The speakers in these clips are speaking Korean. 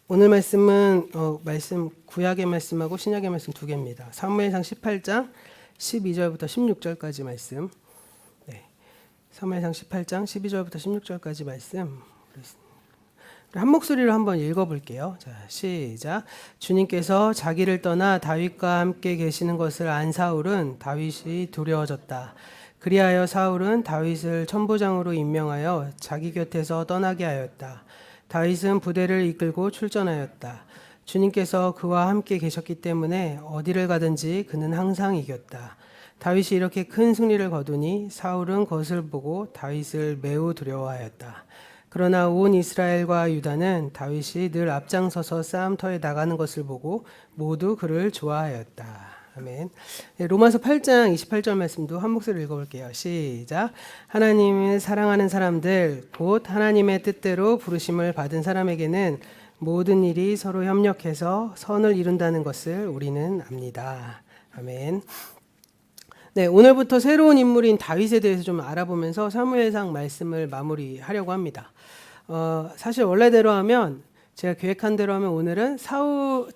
오늘 말씀은 구약의 말씀하고 신약의 말씀 두 개입니다. 사무엘상 18장 12절부터 16절까지 말씀. 네. 사무엘상 18장 12절부터 16절까지 말씀. 한 목소리로 한번 읽어볼게요. 자, 시작. 주님께서 자기를 떠나 다윗과 함께 계시는 것을 안 사울은 다윗이 두려워졌다. 그리하여 사울은 다윗을 천부장으로 임명하여 자기 곁에서 떠나게 하였다. 다윗은 부대를 이끌고 출전하였다. 주님께서 그와 함께 계셨기 때문에 어디를 가든지 그는 항상 이겼다. 다윗이 이렇게 큰 승리를 거두니 사울은 그것을 보고 다윗을 매우 두려워하였다. 그러나 온 이스라엘과 유다는 다윗이 늘 앞장서서 싸움터에 나가는 것을 보고 모두 그를 좋아하였다. 아멘. 네, 로마서 8장 28절 말씀도 한 목소리로 읽어볼게요. 시작. 하나님을 사랑하는 사람들 곧 하나님의 뜻대로 부르심을 받은 사람에게는 모든 일이 서로 협력해서 선을 이룬다는 것을 우리는 압니다. 아멘. 네, 오늘부터 새로운 인물인 다윗에 대해서 좀 알아보면서 사무엘상 말씀을 마무리하려고 합니다. 사실 원래대로 하면 제가 계획한 대로 하면 오늘은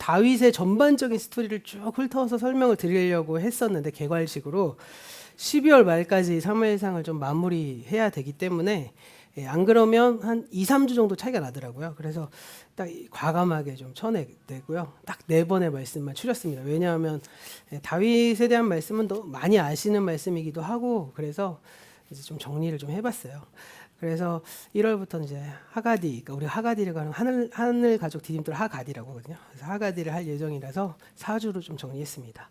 다윗의 전반적인 스토리를 쭉 훑어서 설명을 드리려고 했었는데 개괄식으로 12월 말까지 사무엘상을 좀 마무리해야 되기 때문에 안 그러면 한 2, 3주 정도 차이가 나더라고요. 그래서 딱 과감하게 좀 쳐내고요. 딱 4번의 말씀만 추렸습니다. 왜냐하면 다윗에 대한 말씀은 더 많이 아시는 말씀이기도 하고 그래서 이제 좀 정리를 좀 해봤어요. 그래서 1월부터 이제 하가디, 그러니까 우리 하가디라고 하는 하늘 가족 디딤돌 하가디라고 하거든요. 그래서 하가디를 할 예정이라서 4주로 좀 정리했습니다.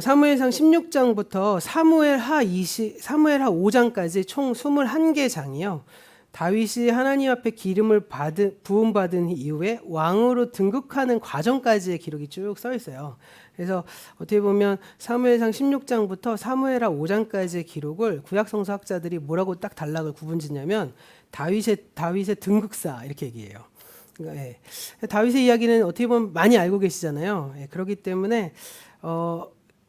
사무엘상 16장부터 사무엘하 5장까지 총 21개 장이요. 다윗이 하나님 앞에 기름을 부음받은 이후에 왕으로 등극하는 과정까지의 기록이 쭉 써 있어요. 그래서 어떻게 보면 사무엘상 16장부터 사무엘하 5장까지의 기록을 구약성서학자들이 뭐라고 딱 단락을 구분짓냐면 다윗의 등극사 이렇게 얘기해요. 그러니까, 다윗의 이야기는 어떻게 보면 많이 알고 계시잖아요. 그렇기 때문에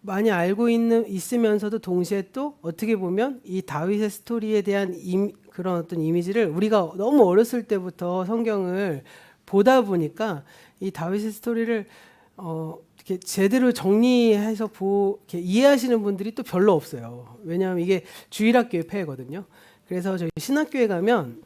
많이 알고 있으면서도 동시에 또 어떻게 보면 이 다윗의 스토리에 대한 그런 어떤 이미지를 우리가 너무 어렸을 때부터 성경을 보다 보니까 이 다윗의 스토리를 이렇게 제대로 정리해서 이렇게 이해하시는 분들이 또 별로 없어요. 왜냐하면 이게 주일학교의 폐해거든요. 그래서 저희 신학교에 가면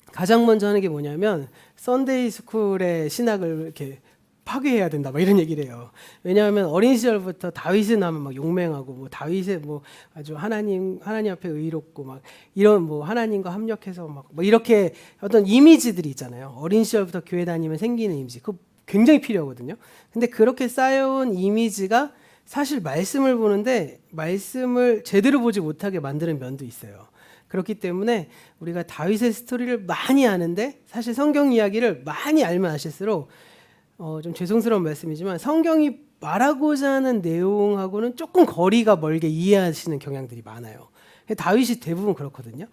가장 먼저 하는 게 뭐냐면 썬데이 스쿨의 신학을 이렇게 파괴해야 된다, 막 이런 얘기를 해요. 왜냐하면 어린 시절부터 다윗을 하면 막 용맹하고, 뭐 다윗의 뭐 아주 하나님 앞에 의롭고, 막 이런 뭐 하나님과 합력해서 막 뭐 이렇게 어떤 이미지들이 있잖아요. 어린 시절부터 교회 다니면 생기는 이미지, 그거 굉장히 필요하거든요. 근데 그렇게 쌓여온 이미지가 사실 말씀을 보는데 말씀을 제대로 보지 못하게 만드는 면도 있어요. 그렇기 때문에 우리가 다윗의 스토리를 많이 아는데 사실 성경 이야기를 많이 알면 아실수록 좀 죄송스러운 말씀이지만 성경이 말하고자 하는 내용하고는 조금 거리가 멀게 이해하시는 경향들이 많아요. 다윗이 대부분 그렇거든요.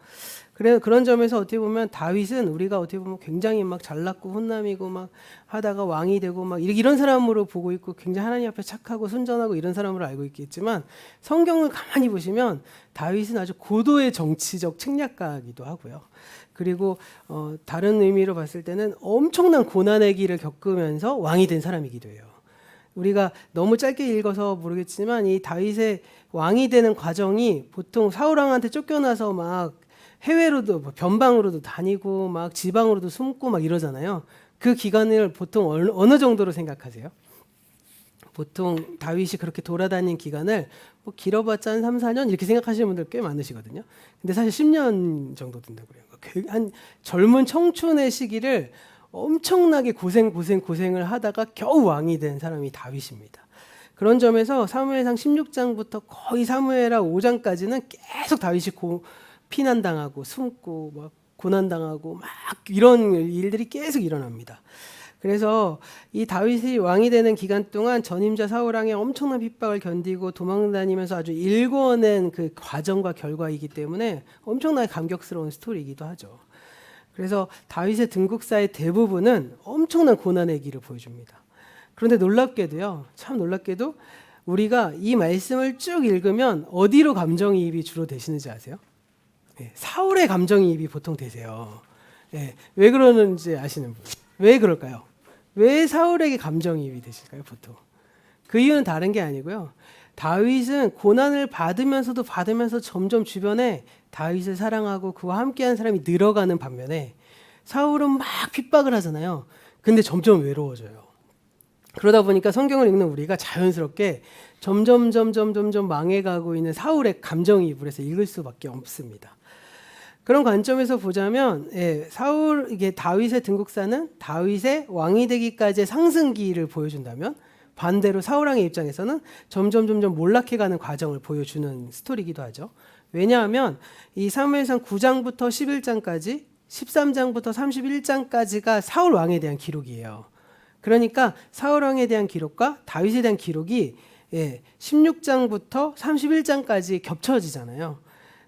그래서 그런 점에서 어떻게 보면 다윗은 우리가 어떻게 보면 굉장히 막 잘났고 훈남이고 막 하다가 왕이 되고 막 이런 사람으로 보고 있고 굉장히 하나님 앞에 착하고 순전하고 이런 사람으로 알고 있겠지만 성경을 가만히 보시면 다윗은 아주 고도의 정치적 책략가이기도 하고요. 그리고 다른 의미로 봤을 때는 엄청난 고난의 길을 겪으면서 왕이 된 사람이기도 해요. 우리가 너무 짧게 읽어서 모르겠지만 이 다윗의 왕이 되는 과정이 보통 사울 왕한테 쫓겨나서 막 해외로도 변방으로도 다니고 막 지방으로도 숨고 막 이러잖아요. 그 기간을 보통 어느 정도로 생각하세요? 보통 다윗이 그렇게 돌아다닌 기간을 뭐 길어봤자 한 3, 4년 이렇게 생각하시는 분들 꽤 많으시거든요. 근데 사실 10년 정도 된다고 그래요. 한 젊은 청춘의 시기를 엄청나게 고생을 하다가 겨우 왕이 된 사람이 다윗입니다. 그런 점에서 사무엘상 16장부터 거의 사무엘하 5장까지는 계속 다윗이 피난당하고 숨고 막 고난당하고 막 이런 일들이 계속 일어납니다. 그래서 이 다윗이 왕이 되는 기간 동안 전임자 사울왕의 엄청난 핍박을 견디고 도망다니면서 아주 일궈낸 그 과정과 결과이기 때문에 엄청나게 감격스러운 스토리이기도 하죠. 그래서 다윗의 등극사의 대부분은 엄청난 고난의 길을 보여줍니다. 그런데 놀랍게도요, 참 놀랍게도 우리가 이 말씀을 쭉 읽으면 어디로 감정이입이 주로 되시는지 아세요? 사울의 감정이입이 보통 되세요. 왜 그러는지 아시는 분? 왜 그럴까요? 왜 사울에게 감정이입이 되실까요, 보통? 그 이유는 다른 게 아니고요. 다윗은 고난을 받으면서 점점 주변에 다윗을 사랑하고 그와 함께한 사람이 늘어가는 반면에 사울은 막 핍박을 하잖아요. 근데 점점 외로워져요. 그러다 보니까 성경을 읽는 우리가 자연스럽게 점점 망해가고 있는 사울의 감정이입을 해서 읽을 수밖에 없습니다. 그런 관점에서 보자면 이게 다윗의 등극사는 다윗의 왕이 되기까지의 상승기를 보여준다면 반대로 사울왕의 입장에서는 점점 몰락해가는 과정을 보여주는 스토리이기도 하죠. 왜냐하면 이 사무엘상 9장부터 11장까지 13장부터 31장까지가 사울 왕에 대한 기록이에요. 그러니까 사울 왕에 대한 기록과 다윗에 대한 기록이 16장부터 31장까지 겹쳐지잖아요.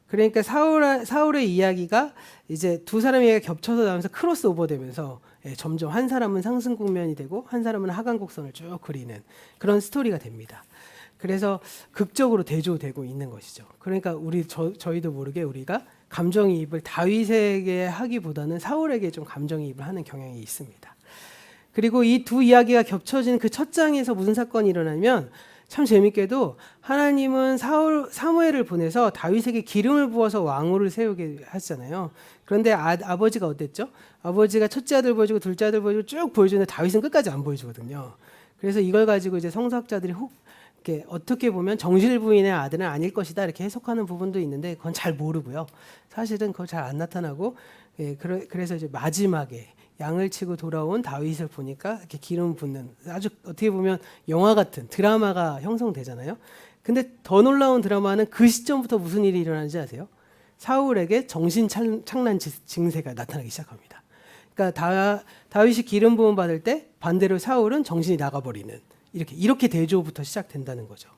그러니까 사울의 이야기가 이제 두 사람의 이야기가 겹쳐서 나오면서 크로스오버 되면서 점점 한 사람은 상승 국면이 되고 한 사람은 하강 곡선을 쭉 그리는 그런 스토리가 됩니다. 그래서 극적으로 대조되고 있는 것이죠. 그러니까 저희도 모르게 우리가 감정이입을 다윗에게 하기보다는 사울에게 좀 감정이입을 하는 경향이 있습니다. 그리고 이 두 이야기가 겹쳐진 그 첫 장에서 무슨 사건이 일어나면 참 재밌게도 하나님은 사무엘을 보내서 다윗에게 기름을 부어서 왕으로 세우게 하잖아요. 그런데 아버지가 어땠죠? 아버지가 첫째 아들 보여주고 둘째 아들 보여주고 쭉 보여주는데 다윗은 끝까지 안 보여주거든요. 그래서 이걸 가지고 이제 성서학자들이 이렇게 어떻게 보면 정실 부인의 아들은 아닐 것이다 이렇게 해석하는 부분도 있는데 그건 잘 모르고요. 사실은 그거 잘 안 나타나고 그래서 이제 마지막에 양을 치고 돌아온 다윗을 보니까 이렇게 기름 붓는 아주 어떻게 보면 영화 같은 드라마가 형성되잖아요. 근데 더 놀라운 드라마는 그 시점부터 무슨 일이 일어나는지 아세요? 사울에게 정신착란 증세가 나타나기 시작합니다. 그러니까 다윗이 기름 부음 받을 때 반대로 사울은 정신이 나가버리는 이렇게 대조부터 시작된다는 거죠.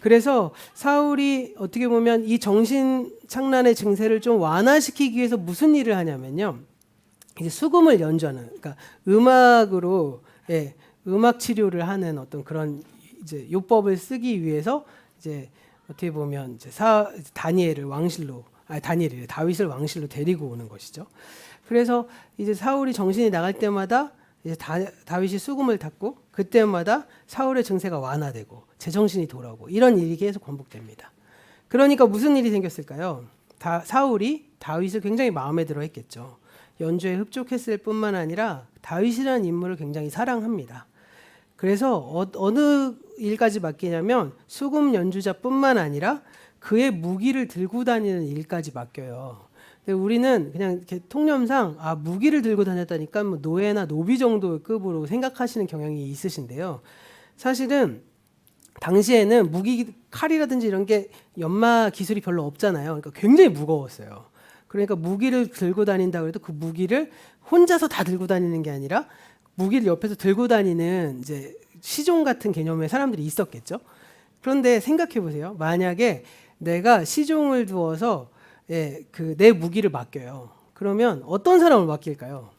그래서 사울이 어떻게 보면 이 정신착란의 증세를 좀 완화시키기 위해서 무슨 일을 하냐면요. 이제 수금을 연주하는, 그러니까 음악으로 음악 치료를 하는 어떤 그런 이제 요법을 쓰기 위해서 이제 어떻게 보면 이제 다윗을 왕실로 데리고 오는 것이죠. 그래서 이제 사울이 정신이 나갈 때마다 이제 다윗이 수금을 탔고 그때마다 사울의 증세가 완화되고 제정신이 돌아오고 이런 일이 계속 반복됩니다. 그러니까 무슨 일이 생겼을까요? 사울이 다윗을 굉장히 마음에 들어 했겠죠. 연주에 흡족했을 뿐만 아니라 다윗이라는 인물을 굉장히 사랑합니다. 그래서 어느 일까지 맡기냐면 수금 연주자뿐만 아니라 그의 무기를 들고 다니는 일까지 맡겨요. 근데 우리는 그냥 이렇게 통념상 무기를 들고 다녔다니까 뭐 노예나 노비 정도의 급으로 생각하시는 경향이 있으신데요. 사실은 당시에는 칼이라든지 이런 게 연마 기술이 별로 없잖아요. 그러니까 굉장히 무거웠어요. 그러니까 무기를 들고 다닌다고 해도 그 무기를 혼자서 다 들고 다니는 게 아니라 무기를 옆에서 들고 다니는 이제 시종 같은 개념의 사람들이 있었겠죠. 그런데 생각해 보세요. 만약에 내가 시종을 두어서 내 무기를 맡겨요. 그러면 어떤 사람을 맡길까요?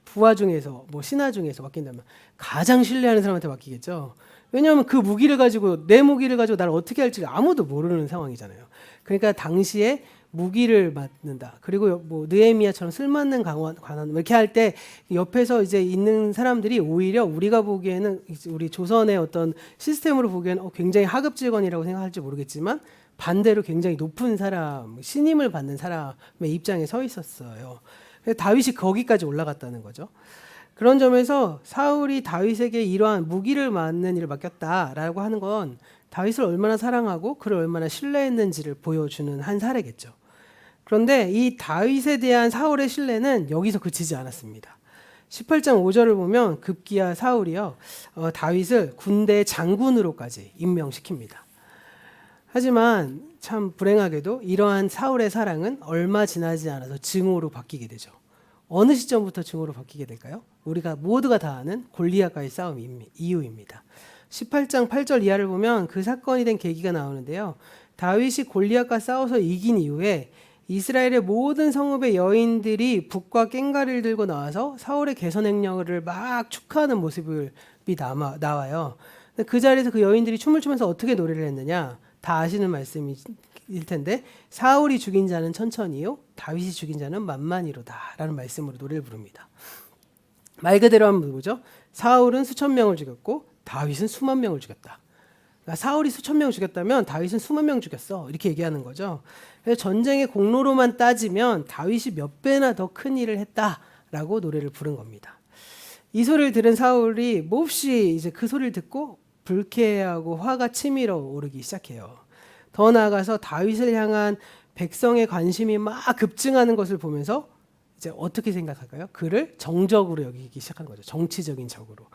부하 중에서 신하 중에서 맡긴다면 가장 신뢰하는 사람한테 맡기겠죠. 왜냐하면 그 무기를 가지고 내 무기를 가지고 나를 어떻게 할지 아무도 모르는 상황이잖아요. 그러니까 당시에 무기를 맡는다. 그리고 느헤미야처럼 쓸맞는 관원 이렇게 할 때 옆에서 이제 있는 사람들이 오히려 우리가 보기에는 우리 조선의 어떤 시스템으로 보기에는 굉장히 하급 직원이라고 생각할지 모르겠지만 반대로 굉장히 높은 사람, 신임을 받는 사람의 입장에 서 있었어요. 그래서 다윗이 거기까지 올라갔다는 거죠. 그런 점에서 사울이 다윗에게 이러한 무기를 맡는 일을 맡겼다라고 하는 건 다윗을 얼마나 사랑하고 그를 얼마나 신뢰했는지를 보여주는 한 사례겠죠. 그런데 이 다윗에 대한 사울의 신뢰는 여기서 그치지 않았습니다. 18장 5절을 보면 급기야 사울이요 다윗을 군대 장군으로까지 임명시킵니다. 하지만 참 불행하게도 이러한 사울의 사랑은 얼마 지나지 않아서 증오로 바뀌게 되죠. 어느 시점부터 증오로 바뀌게 될까요? 우리가 모두가 다 아는 골리앗과의 싸움 이후입니다. 18장 8절 이하를 보면 그 사건이 된 계기가 나오는데요. 다윗이 골리앗과 싸워서 이긴 이후에 이스라엘의 모든 성읍의 여인들이 북과 꽹과리를 들고 나와서 사울의 개선 행렬을 막 축하하는 모습이 나와요. 그 자리에서 그 여인들이 춤을 추면서 어떻게 노래를 했느냐? 다 아시는 말씀일 텐데 사울이 죽인 자는 천천히요 다윗이 죽인 자는 만만히로다 라는 말씀으로 노래를 부릅니다. 말 그대로 하면 뭐죠? 사울은 수천 명을 죽였고 다윗은 수만 명을 죽였다. 그러니까 사울이 수천 명을 죽였다면 다윗은 수만 명 죽였어. 이렇게 얘기하는 거죠. 그래서 전쟁의 공로로만 따지면 다윗이 몇 배나 더 큰 일을 했다라고 노래를 부른 겁니다. 이 소리를 들은 사울이 몹시 이제 그 소리를 듣고 불쾌해하고 화가 치밀어 오르기 시작해요. 더 나아가서 다윗을 향한 백성의 관심이 막 급증하는 것을 보면서 이제 어떻게 생각할까요? 그를 정적으로 여기기 시작한 거죠. 정치적인 적으로.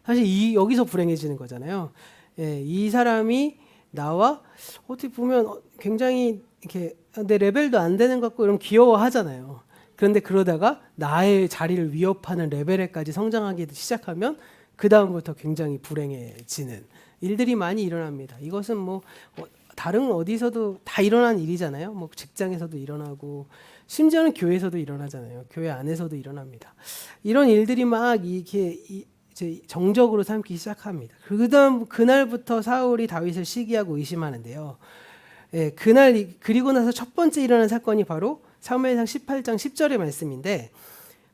사실 여기서 불행해지는 거잖아요. 예, 이 사람이 나와 어떻게 보면 굉장히 이렇게 내 레벨도 안 되는 것 같고 이러면 귀여워하잖아요. 그런데 그러다가 나의 자리를 위협하는 레벨에까지 성장하기 시작하면 그 다음부터 굉장히 불행해지는 일들이 많이 일어납니다. 이것은 뭐 다른 어디서도 다 일어난 일이잖아요. 뭐 직장에서도 일어나고 심지어는 교회에서도 일어나잖아요. 교회 안에서도 일어납니다. 이런 일들이 막 이렇게 이제 정적으로 삼기 시작합니다. 그날부터 사울이 다윗을 시기하고 의심하는데요. 예, 그리고 나서 첫 번째 일어난 사건이 바로 사무엘상 18장 10절의 말씀인데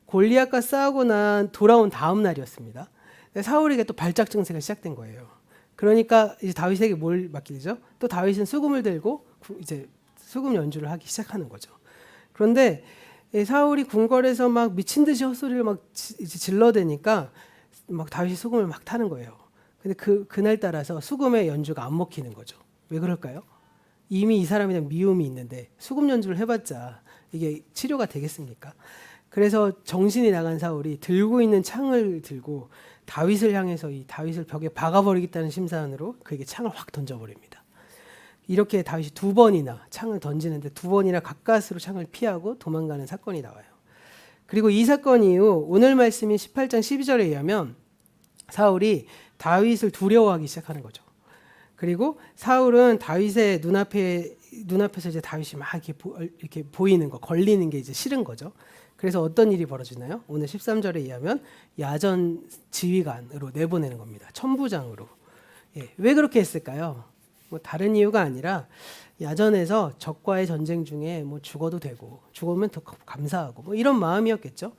골리앗과 싸우고 돌아온 다음 날이었습니다. 사울에게 또 발작 증세가 시작된 거예요. 그러니까 이제 다윗에게 뭘 맡기죠? 또 다윗은 수금을 들고 이제 수금 연주를 하기 시작하는 거죠. 그런데 사울이 궁궐에서 막 미친 듯이 헛소리를 막 질러대니까 막 다윗이 수금을 막 타는 거예요. 근데 그날 따라서 수금의 연주가 안 먹히는 거죠. 왜 그럴까요? 이미 이 사람에 대한 미움이 있는데 수금 연주를 해봤자 이게 치료가 되겠습니까? 그래서 정신이 나간 사울이 들고 있는 창을 들고 다윗을 향해서 이 다윗을 벽에 박아버리겠다는 심산으로 그에게 창을 확 던져버립니다. 이렇게 다윗이 두 번이나 창을 던지는데 두 번이나 가까스로 창을 피하고 도망가는 사건이 나와요. 그리고 이 사건 이후 오늘 말씀인 18장 12절에 의하면 사울이 다윗을 두려워하기 시작하는 거죠. 그리고 사울은 다윗의 눈앞에서 이제 다윗이 막 이렇게 보이는 거, 걸리는 게 이제 싫은 거죠. 그래서 어떤 일이 벌어지나요? 오늘 13절에 의하면 야전 지휘관으로 내보내는 겁니다. 천부장으로. 예, 왜 그렇게 했을까요? 뭐 다른 이유가 아니라 야전에서 적과의 전쟁 중에 뭐 죽어도 되고 죽으면 더 감사하고 뭐 이런 마음이었겠죠.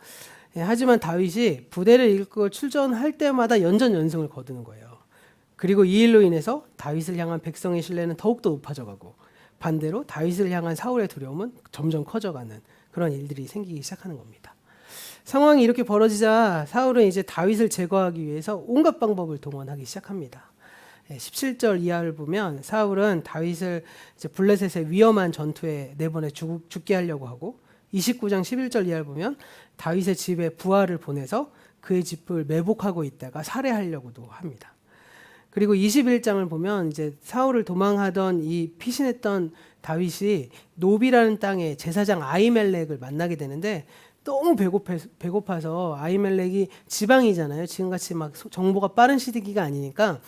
예, 하지만 다윗이 부대를 이끌고 출전할 때마다 연전연승을 거두는 거예요. 그리고 이 일로 인해서 다윗을 향한 백성의 신뢰는 더욱더 높아져가고 반대로 다윗을 향한 사울의 두려움은 점점 커져가는 그런 일들이 생기기 시작하는 겁니다. 상황이 이렇게 벌어지자 사울은 이제 다윗을 제거하기 위해서 온갖 방법을 동원하기 시작합니다. 17절 이하를 보면 사울은 다윗을 이제 블레셋의 위험한 전투에 내보내 죽게 하려고 하고 29장 11절 이하를 보면 다윗의 집에 부하를 보내서 그의 집을 매복하고 있다가 살해하려고도 합니다. 그리고 21장을 보면 이제 사울을 도망하던 이 피신했던 다윗이 노비라는 땅의 제사장 아히멜렉을 만나게 되는데 너무 배고파서 아히멜렉이 지방이잖아요. 지금같이 막 정보가 빠른 시기가 아니니까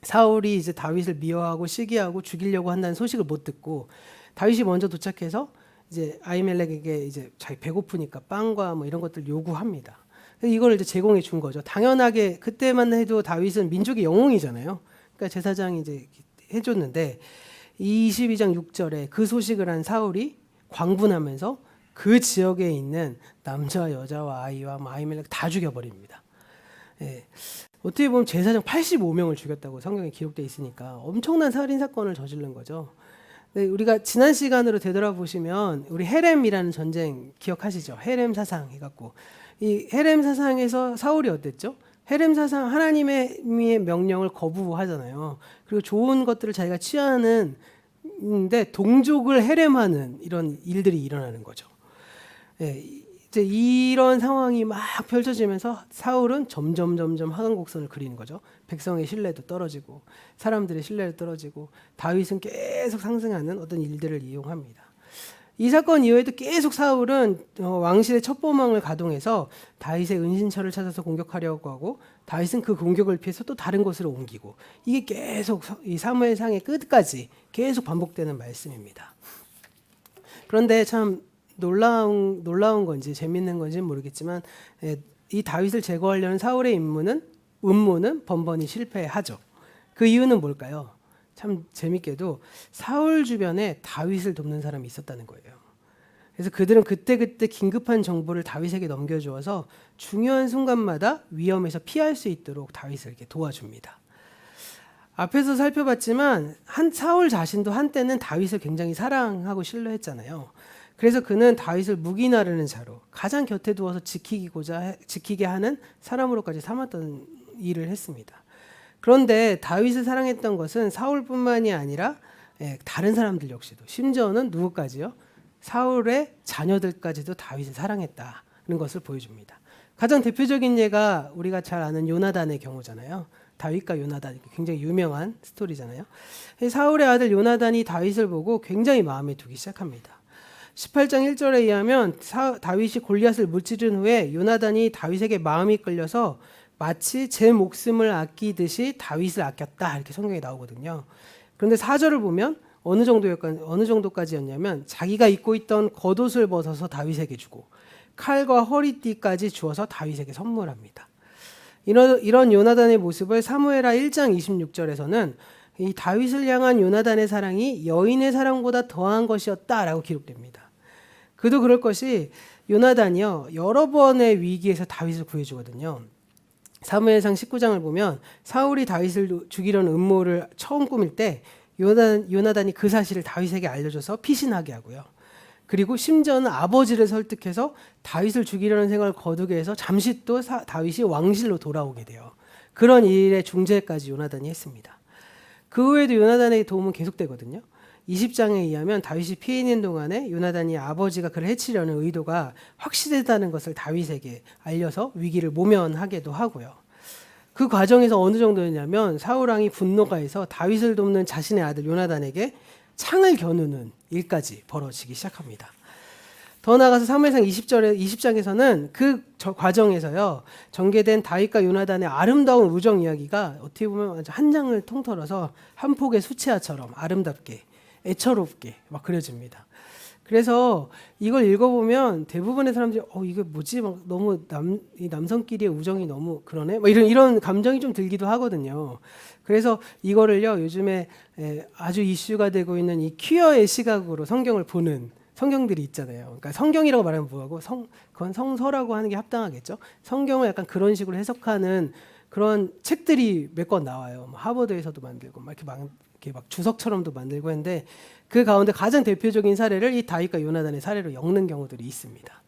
사울이 이제 다윗을 미워하고 시기하고 죽이려고 한다는 소식을 못 듣고 다윗이 먼저 도착해서 이제 아히멜렉에게 이제 자기 배고프니까 빵과 뭐 이런 것들 요구합니다. 이걸 이제 제공해 준 거죠. 당연하게 그때만 해도 다윗은 민족의 영웅이잖아요. 그러니까 제사장이 이제 해줬는데 22장 6절에 그 소식을 한 사울이 광분하면서 그 지역에 있는 남자와 여자와 아이와 아히멜렉 다 죽여버립니다. 예. 어떻게 보면 제사장 85명을 죽였다고 성경에 기록되어 있으니까 엄청난 살인 사건을 저지른 거죠. 네, 우리가 지난 시간으로 되돌아보시면 우리 헤렘이라는 전쟁 기억하시죠? 헤렘 사상 해갖고 이 헤렘 사상에서 사울이 어땠죠? 헤렘 사상 하나님의 명령을 거부하잖아요. 그리고 좋은 것들을 자기가 취하는데 동족을 헤렘하는 이런 일들이 일어나는 거죠. 예, 이제 이런 상황이 막 펼쳐지면서 사울은 점점 하강곡선을 그리는 거죠. 백성의 신뢰도 떨어지고 사람들의 신뢰도 떨어지고 다윗은 계속 상승하는 어떤 일들을 이용합니다. 이 사건 이후에도 계속 사울은 왕실의 첩보망을 가동해서 다윗의 은신처를 찾아서 공격하려고 하고 다윗은 그 공격을 피해서 또 다른 곳으로 옮기고 이게 계속 이 사무엘상의 끝까지 계속 반복되는 말씀입니다. 그런데 참 놀라운 건지 재밌는 건지는 모르겠지만 이 다윗을 제거하려는 사울의 음모는 번번이 실패하죠. 그 이유는 뭘까요? 참 재밌게도 사울 주변에 다윗을 돕는 사람이 있었다는 거예요. 그래서 그들은 그때그때 긴급한 정보를 다윗에게 넘겨주어서 중요한 순간마다 위험에서 피할 수 있도록 다윗을 이렇게 도와줍니다. 앞에서 살펴봤지만 사울 자신도 한때는 다윗을 굉장히 사랑하고 신뢰했잖아요. 그래서 그는 다윗을 무기 나르는 자로 가장 곁에 두어서 지키게 하는 사람으로까지 삼았던 일을 했습니다. 그런데 다윗을 사랑했던 것은 사울뿐만이 아니라 다른 사람들 역시도, 심지어는 누구까지요? 사울의 자녀들까지도 다윗을 사랑했다는 것을 보여줍니다. 가장 대표적인 예가 우리가 잘 아는 요나단의 경우잖아요. 다윗과 요나단, 굉장히 유명한 스토리잖아요. 사울의 아들 요나단이 다윗을 보고 굉장히 마음에 두기 시작합니다. 18장 1절에 의하면 다윗이 골리앗을 무찌른 후에 요나단이 다윗에게 마음이 끌려서 마치 제 목숨을 아끼듯이 다윗을 아꼈다, 이렇게 성경에 나오거든요. 그런데 4절을 보면 어느 정도까지였냐면 자기가 입고 있던 겉옷을 벗어서 다윗에게 주고 칼과 허리띠까지 주어서 다윗에게 선물합니다. 이런 요나단의 모습을 사무엘하 1장 26절에서는 이 다윗을 향한 요나단의 사랑이 여인의 사랑보다 더한 것이었다라고 기록됩니다. 그도 그럴 것이 요나단이요, 여러 번의 위기에서 다윗을 구해주거든요. 사무엘상 19장을 보면 사울이 다윗을 죽이려는 음모를 처음 꾸밀 때 요나단이 그 사실을 다윗에게 알려줘서 피신하게 하고요. 그리고 심지어는 아버지를 설득해서 다윗을 죽이려는 생각을 거두게 해서 잠시 또 다윗이 왕실로 돌아오게 돼요. 그런 일의 중재까지 요나단이 했습니다. 그 후에도 요나단의 도움은 계속되거든요. 20장에 의하면 다윗이 피해 있는 동안에 요나단이 아버지가 그를 해치려는 의도가 확실하다는 것을 다윗에게 알려서 위기를 모면하게도 하고요. 그 과정에서 어느 정도였냐면 사울왕이 분노가 해서 다윗을 돕는 자신의 아들 요나단에게 창을 겨누는 일까지 벌어지기 시작합니다. 더 나아가서 사무엘상 20장에서는 그 과정에서요, 전개된 다윗과 요나단의 아름다운 우정 이야기가 어떻게 보면 한 장을 통틀어서 한 폭의 수채화처럼 아름답게 애처롭게 막 그려집니다. 그래서 이걸 읽어보면 대부분의 사람들이 이게 뭐지? 막 너무 남성끼리의 우정이 너무 그러네? 막 이런 감정이 좀 들기도 하거든요. 그래서 이거를요, 요즘에 아주 이슈가 되고 있는 이 퀴어의 시각으로 성경을 보는 성경들이 있잖아요. 그러니까 성경이라고 말하면 뭐하고 그건 성서라고 하는 게 합당하겠죠. 성경을 약간 그런 식으로 해석하는 그런 책들이 몇 권 나와요. 하버드에서도 만들고 이렇게 막 주석처럼도 만들고 했는데 그 가운데 가장 대표적인 사례를 이 다윗과 요나단의 사례로 엮는 경우들이 있습니다.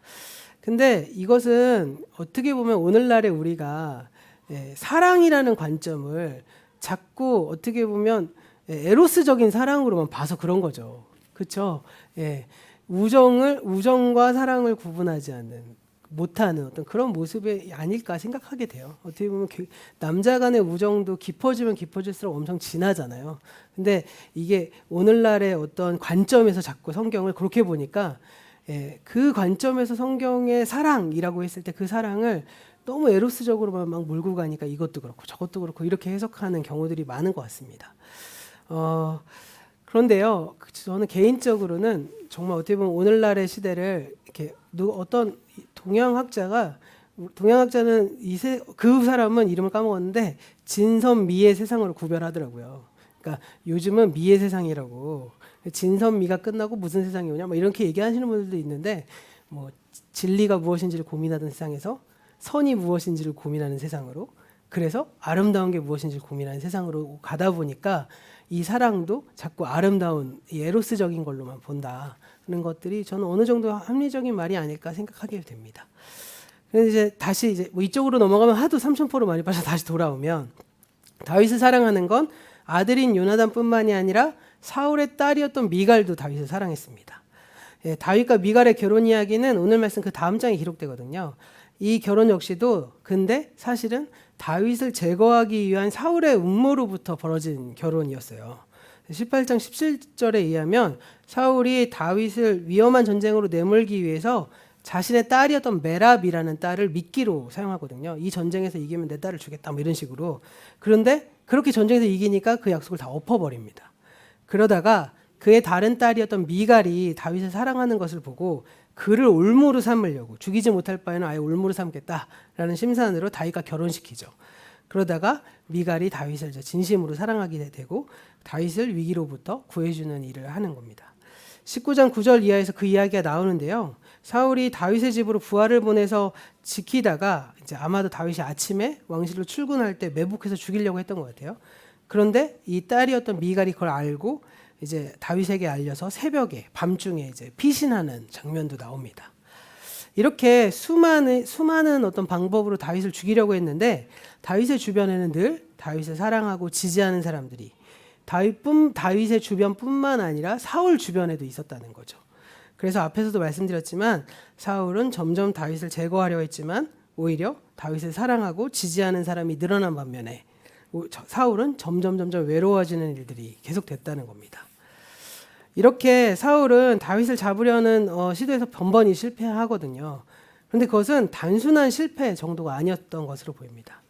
근데 이것은 어떻게 보면 오늘날의 우리가 사랑이라는 관점을 자꾸 어떻게 보면 에로스적인 사랑으로만 봐서 그런 거죠. 그렇죠? 우정과 사랑을 구분하지 않는 못하는 어떤 그런 모습이 아닐까 생각하게 돼요. 어떻게 보면 남자 간의 우정도 깊어지면 깊어질수록 엄청 진하잖아요. 근데 이게 오늘날의 어떤 관점에서 자꾸 성경을 그렇게 보니까 그 관점에서 성경의 사랑이라고 했을 때 그 사랑을 너무 에로스적으로만 막 몰고 가니까 이것도 그렇고 저것도 그렇고 이렇게 해석하는 경우들이 많은 것 같습니다. 그런데요, 저는 개인적으로는 정말 어떻게 보면 오늘날의 시대를 이렇게 어떤 동양학자는 그 사람은 이름을 까먹었는데 진선미의 세상으로 구별하더라고요. 그러니까 요즘은 미의 세상이라고, 진선미가 끝나고 무슨 세상이 오냐 이렇게 얘기하시는 분들도 있는데, 진리가 무엇인지를 고민하던 세상에서 선이 무엇인지를 고민하는 세상으로, 그래서 아름다운 게 무엇인지를 고민하는 세상으로 가다 보니까 이 사랑도 자꾸 아름다운 에로스적인 걸로만 본다는 것들이 저는 어느 정도 합리적인 말이 아닐까 생각하게 됩니다. 그래서 다시 이쪽으로 넘어가면 하도 삼천포로 많이 빠져 다시 돌아오면, 다윗을 사랑하는 건 아들인 요나단뿐만이 아니라 사울의 딸이었던 미갈도 다윗을 사랑했습니다. 다윗과 미갈의 결혼 이야기는 오늘 말씀 그 다음 장에 기록되거든요. 이 결혼 역시도 근데 사실은 다윗을 제거하기 위한 사울의 음모로부터 벌어진 결혼이었어요. 18장 17절에 의하면 사울이 다윗을 위험한 전쟁으로 내몰기 위해서 자신의 딸이었던 메랍이라는 딸을 미끼로 사용하거든요. 이 전쟁에서 이기면 내 딸을 주겠다 이런 식으로. 그런데 그렇게 전쟁에서 이기니까 그 약속을 다 엎어버립니다. 그러다가 그의 다른 딸이었던 미갈이 다윗을 사랑하는 것을 보고 그를 올무로 삼으려고, 죽이지 못할 바에는 아예 올무로 삼겠다라는 심산으로 다윗과 결혼시키죠. 그러다가 미갈이 다윗을 진심으로 사랑하게 되고 다윗을 위기로부터 구해주는 일을 하는 겁니다. 19장 9절 이하에서 그 이야기가 나오는데요. 사울이 다윗의 집으로 부하를 보내서 지키다가 이제 아마도 다윗이 아침에 왕실로 출근할 때 매복해서 죽이려고 했던 것 같아요. 그런데 이 딸이었던 미갈이 그걸 알고 이제 다윗에게 알려서 새벽에 밤중에 이제 피신하는 장면도 나옵니다. 이렇게 수많은 어떤 방법으로 다윗을 죽이려고 했는데 다윗의 주변에는 늘 다윗을 사랑하고 지지하는 사람들이 다윗의 주변뿐만 아니라 사울 주변에도 있었다는 거죠. 그래서 앞에서도 말씀드렸지만 사울은 점점 다윗을 제거하려 했지만 오히려 다윗을 사랑하고 지지하는 사람이 늘어난 반면에 사울은 점점 외로워지는 일들이 계속됐다는 겁니다. 이렇게 사울은 다윗을 잡으려는 시도에서 번번이 실패하거든요. 그런데 그것은 단순한 실패 정도가 아니었던 것으로 보입니다.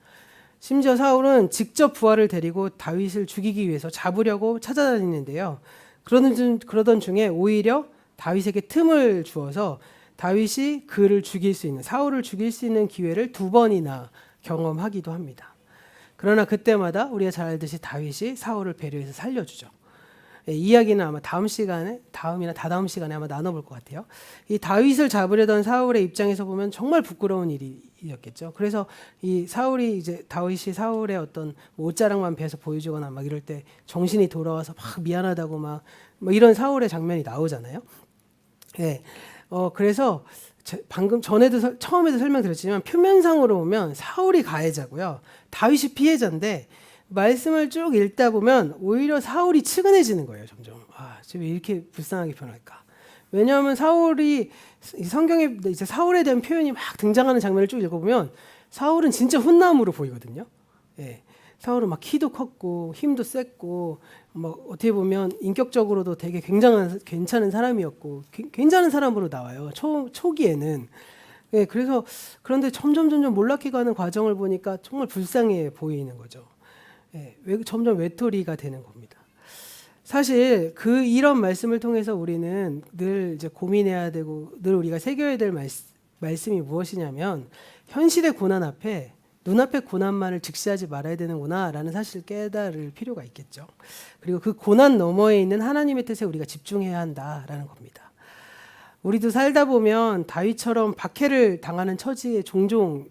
심지어 사울은 직접 부하를 데리고 다윗을 죽이기 위해서 잡으려고 찾아다니는데요. 그러던 중에 오히려 다윗에게 틈을 주어서 다윗이 그를 죽일 수 있는, 사울을 죽일 수 있는 기회를 2번이나 경험하기도 합니다. 그러나 그때마다 우리가 잘 알듯이 다윗이 사울을 배려해서 살려주죠. 이 이야기는 아마 다음이나 다다음 시간에 아마 나눠볼 것 같아요. 이 다윗을 잡으려던 사울의 입장에서 보면 정말 부끄러운 일이었겠죠. 그래서 이 다윗이 사울의 어떤 옷자락만 베서 보여주거나 막 이럴 때 정신이 돌아와서 막 미안하다고 막 이런 사울의 장면이 나오잖아요. 네. 그래서 방금 처음에도 설명드렸지만 표면상으로 보면 사울이 가해자고요. 다윗이 피해자인데 말씀을 쭉 읽다 보면 오히려 사울이 측은해지는 거예요. 점점. 지금 왜 이렇게 불쌍하게 변할까? 왜냐하면 성경에 이제 사울에 대한 표현이 막 등장하는 장면을 쭉 읽어보면 사울은 진짜 훈남으로 보이거든요. 예. 사울은 막 키도 컸고 힘도 셌고 어떻게 보면 인격적으로도 되게 괜찮은 사람이었고 괜찮은 사람으로 나와요. 초기에는. 예, 그런데 점점 몰락해 가는 과정을 보니까 정말 불쌍해 보이는 거죠. 예, 점점 외톨이가 되는 겁니다. 사실 이런 말씀을 통해서 우리는 늘 이제 고민해야 되고 늘 우리가 새겨야 될 말씀이 무엇이냐면 현실의 고난 앞에 눈앞의 고난만을 직시하지 말아야 되는구나라는 사실을 깨달을 필요가 있겠죠. 그리고 그 고난 너머에 있는 하나님의 뜻에 우리가 집중해야 한다라는 겁니다. 우리도 살다 보면 다윗처럼 박해를 당하는 처지에 종종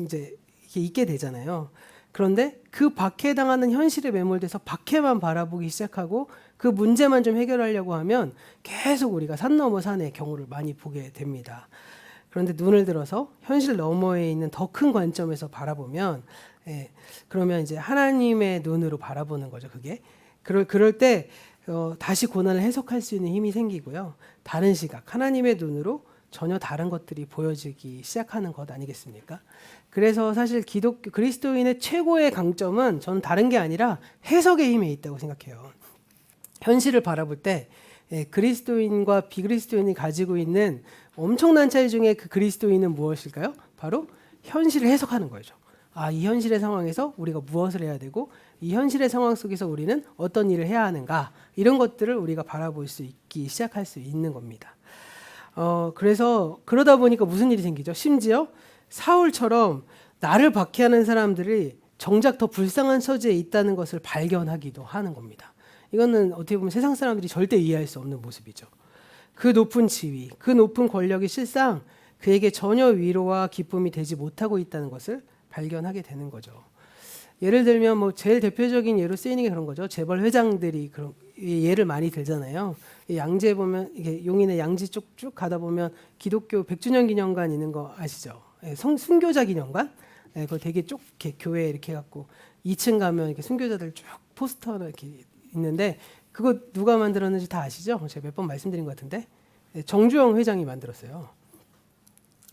이제 이렇게 있게 되잖아요. 그런데 그 박해당하는 현실에 매몰돼서 박해만 바라보기 시작하고 그 문제만 좀 해결하려고 하면 계속 우리가 산 넘어 산의 경우를 많이 보게 됩니다. 그런데 눈을 들어서 현실 너머에 있는 더 큰 관점에서 바라보면 그러면 이제 하나님의 눈으로 바라보는 거죠. 그게 그럴 때 다시 고난을 해석할 수 있는 힘이 생기고요. 다른 시각, 하나님의 눈으로 전혀 다른 것들이 보여지기 시작하는 것 아니겠습니까? 그래서 사실 그리스도인의 최고의 강점은 저는 다른 게 아니라 해석의 힘에 있다고 생각해요. 현실을 바라볼 때 그리스도인과 비그리스도인이 가지고 있는 엄청난 차이 중에 그 그리스도인은 무엇일까요? 바로 현실을 해석하는 거죠. 이 현실의 상황에서 우리가 무엇을 해야 되고 이 현실의 상황 속에서 우리는 어떤 일을 해야 하는가 이런 것들을 우리가 바라볼 수 있기 시작할 수 있는 겁니다. 그래서 그러다 보니까 무슨 일이 생기죠? 심지어 사울처럼 나를 박해하는 사람들이 정작 더 불쌍한 처지에 있다는 것을 발견하기도 하는 겁니다. 이거는 어떻게 보면 세상 사람들이 절대 이해할 수 없는 모습이죠. 그 높은 지위, 그 높은 권력이 실상 그에게 전혀 위로와 기쁨이 되지 못하고 있다는 것을 발견하게 되는 거죠. 예를 들면 제일 대표적인 예로 쓰이는 게 그런 거죠. 재벌 회장들이 그런 예를 많이 들잖아요. 양재 보면 이게 용인의 양지 쭉 가다 보면 기독교 100주년 기념관 있는 거 아시죠? 순교자 기념관. 그거 되게 쭉 이렇게 교회 이렇게 해갖고 2층 가면 이렇게 순교자들 쭉 포스터가 이렇게 있는데 그거 누가 만들었는지 다 아시죠? 제가 몇 번 말씀드린 것 같은데 정주영 회장이 만들었어요.